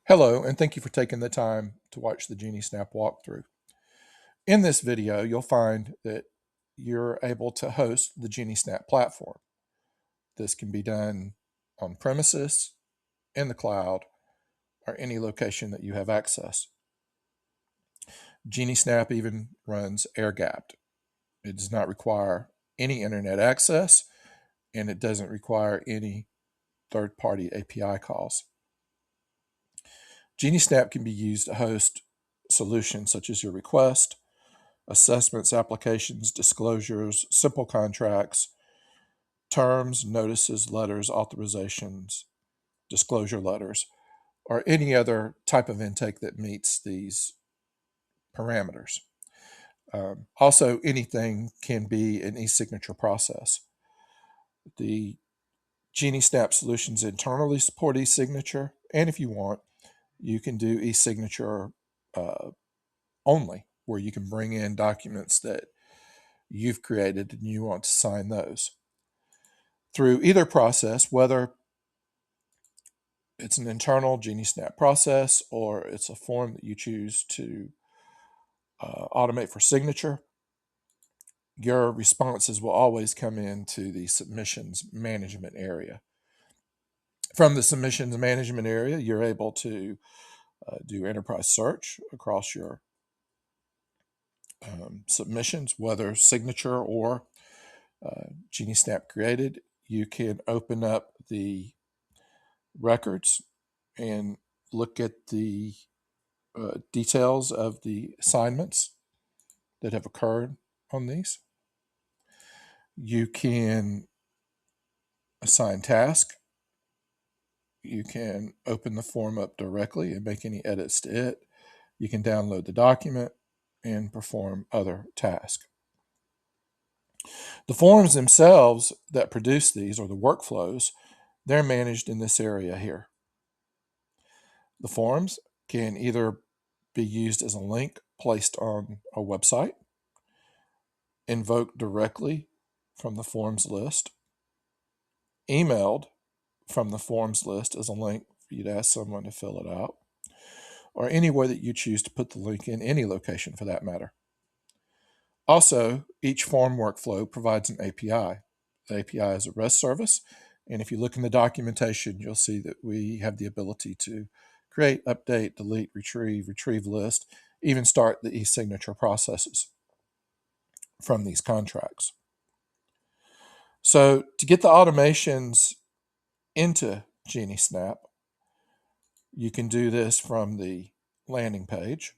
Hello, and thank you for taking the time to watch the GenieSnap walkthrough. In this video, you'll find that you're able to host the GenieSnap platform. This can be done on premises, in the cloud, or any location that you have access. GenieSnap even runs air-gapped. It does not require any internet access, and it doesn't require any third-party API calls. GenieSnap can be used to host solutions such as your request, assessments, applications, disclosures, simple contracts, terms, notices, letters, authorizations, disclosure letters, or any other type of intake that meets these parameters. Also, anything can be an e-signature process. The GenieSnap solutions internally support e-signature, and if you want, you can do e-signature only, where you can bring in documents that you've created and you want to sign those. Through either process, whether it's an internal GenieSnap process or it's a form that you choose to automate for signature, your responses will always come into the submissions management area. From the submissions management area, you're able to do enterprise search across your submissions, whether signature or GenieSnap created. You can open up the records and look at the details of the assignments that have occurred on these. You can assign tasks. You can open the form up directly and make any edits to it. You can download the document and perform other tasks. The forms themselves that produce these, or the workflows, they're managed in this area here. The forms can either be used as a link placed on a website, invoked directly from the forms list, emailed from the forms list as a link for you to ask someone to fill it out, or any way that you choose to put the link in any location for that matter. Also, each form workflow provides an API. The API is a REST service, and if you look in the documentation, you'll see that we have the ability to create, update, delete, retrieve list, even start the e-signature processes from these contracts. So to get the automations into GenieSnap, you can do this from the landing page.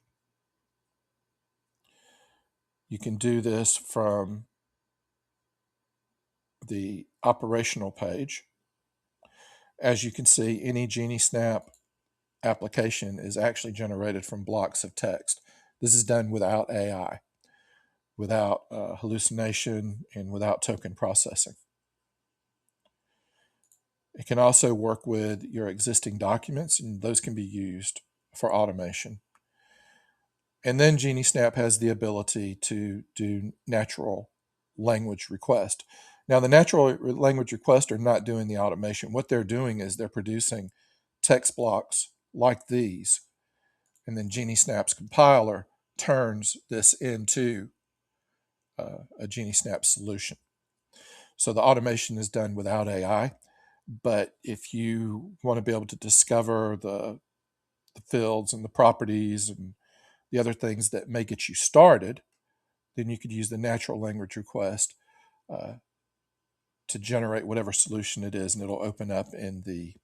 You can do this from the operational page. As you can see, any GenieSnap application is actually generated from blocks of text. This is done without AI, without hallucination, and without token processing. It can also work with your existing documents, and those can be used for automation. And then GenieSnap has the ability to do natural language request. Now, the natural language requests are not doing the automation. What they're doing is they're producing text blocks like these, and then GenieSnap's compiler turns this into a GenieSnap solution. So the automation is done without AI, but if you want to be able to discover the fields and the properties and the other things that may get you started, then you could use the natural language request to generate whatever solution it is, and it'll open up in the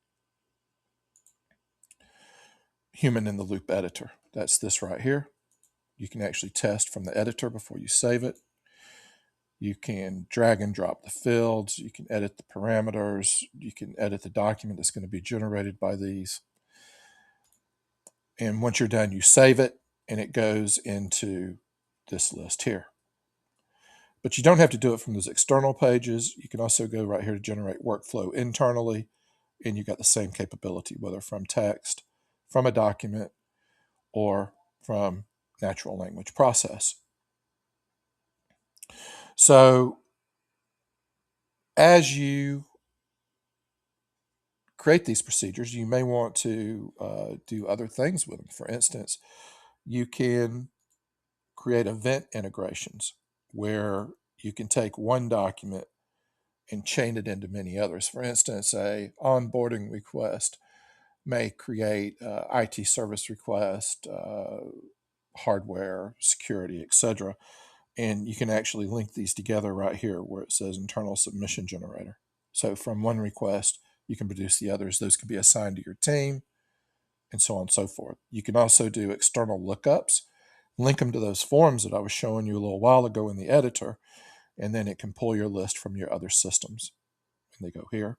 human in the loop editor. That's this right here. You can actually test from the editor before you save it. You can drag and drop the fields. You can edit the parameters. You can edit the document that's going to be generated by these. And once you're done, you save it, and it goes into this list here. But you don't have to do it from those external pages. You can also go right here to generate workflow internally, and you've got the same capability, whether from text, from a document, or from natural language process. So as you create these procedures, you may want to do other things with them. For instance, you can create event integrations where you can take one document and chain it into many others. For instance, a onboarding request may create IT service request, hardware, security, etc. And you can actually link these together right here where it says internal submission generator. So from one request, you can produce the others. Those can be assigned to your team and so on and so forth. You can also do external lookups, link them to those forms that I was showing you a little while ago in the editor, and then it can pull your list from your other systems. And they go here.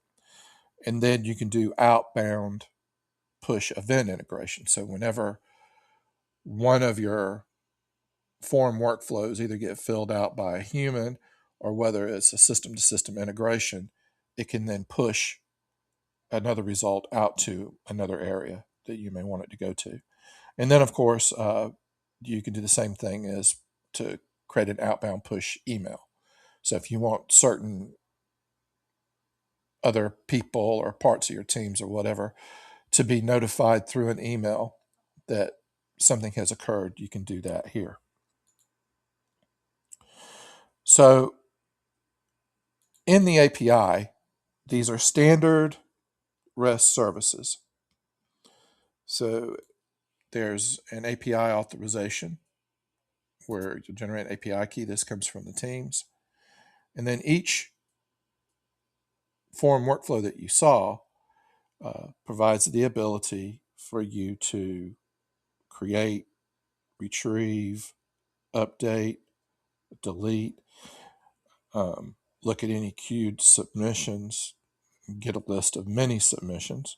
And then you can do outbound push event integration. So whenever one of your form workflows either get filled out by a human or whether it's a system to system integration, it can then push another result out to another area that you may want it to go to. And then, of course, you can do the same thing as to create an outbound push email. So if you want certain other people or parts of your teams or whatever to be notified through an email that something has occurred, you can do that here. So in the API, these are standard REST services. So there's an API authorization where you generate an API key. This comes from the teams. And then each form workflow that you saw provides the ability for you to create, retrieve, update, delete, look at any queued submissions, get a list of many submissions.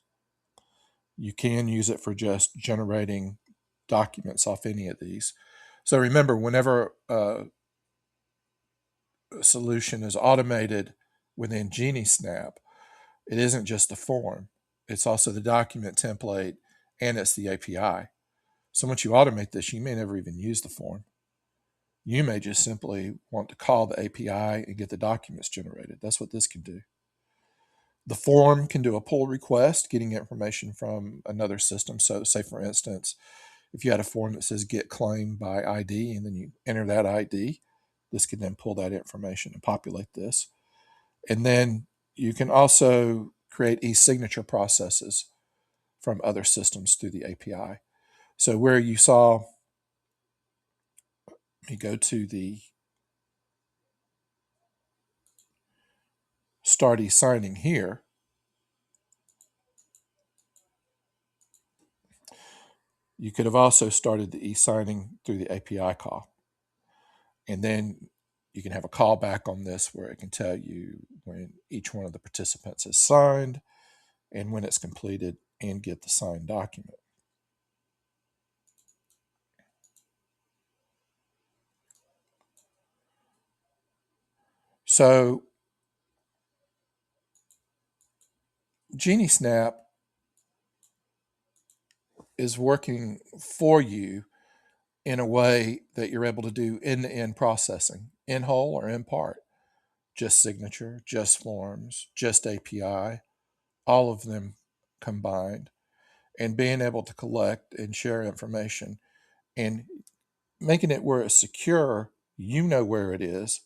You can use it for just generating documents off any of these. So remember, whenever a solution is automated within GenieSnap, it isn't just the form. It's also the document template and it's the API. So once you automate this, you may never even use the form. You may just simply want to call the API and get the documents generated. That's what this can do. The form can do a pull request, getting information from another system. So say, for instance, if you had a form that says get claim by ID and then you enter that ID, this can then pull that information and populate this. And then you can also create e-signature processes from other systems through the API. So where you saw me go to the start e-signing here, you could have also started the e-signing through the API call. And then you can have a callback on this where it can tell you when each one of the participants is signed and when it's completed and get the signed document. So GenieSnap is working for you in a way that you're able to do end-to-end processing, in whole or in part, just signature, just forms, just API, all of them combined, and being able to collect and share information and making it where it's secure. You know where it is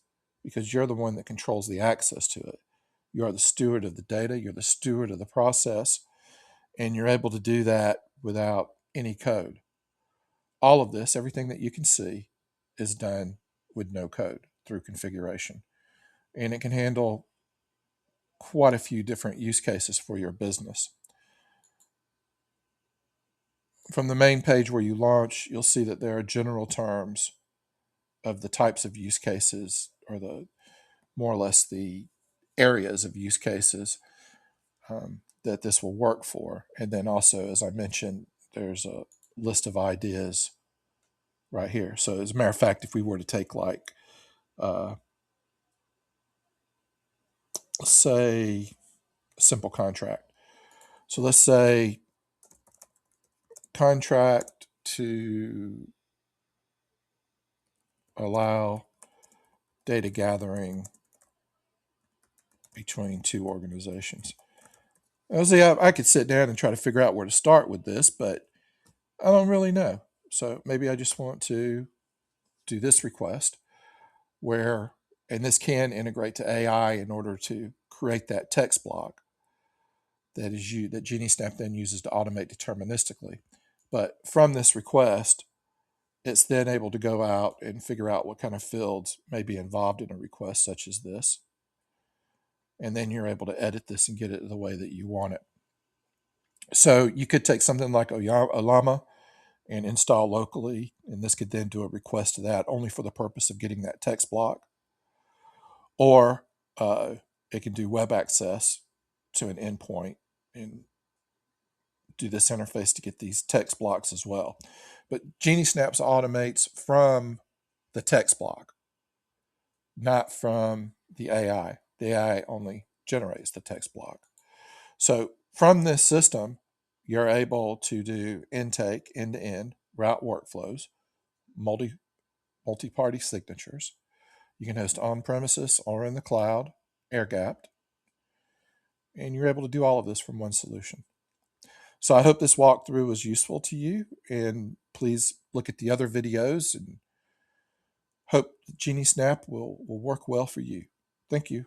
because you're the one that controls the access to it. You are the steward of the data, you're the steward of the process, and you're able to do that without any code. All of this, everything that you can see, is done with no code through configuration. And it can handle quite a few different use cases for your business. From the main page where you launch, you'll see that there are general terms of the types of use cases or the more or less the areas of use cases that this will work for. And then also, as I mentioned, there's a list of ideas right here. So as a matter of fact, if we were to take like, let's say a simple contract. So let's say contract to allow data gathering between two organizations. See, I could sit down and try to figure out where to start with this, but I don't really know. So maybe I just want to do this request where, and this can integrate to AI in order to create that text block that GenieSnap then uses to automate deterministically. But from this request, it's then able to go out and figure out what kind of fields may be involved in a request such as this. And then you're able to edit this and get it the way that you want it. So you could take something like Olama and install locally, and this could then do a request to that only for the purpose of getting that text block. Or it can do web access to an endpoint and do this interface to get these text blocks as well. But GenieSnaps automates from the text block, not from the AI. The AI only generates the text block. So from this system, you're able to do intake, end-to-end, route workflows, multi-party signatures. You can host on-premises or in the cloud, air-gapped, and you're able to do all of this from one solution. So I hope this walkthrough was useful to you, and please look at the other videos and hope GenieSnap will work well for you. Thank you.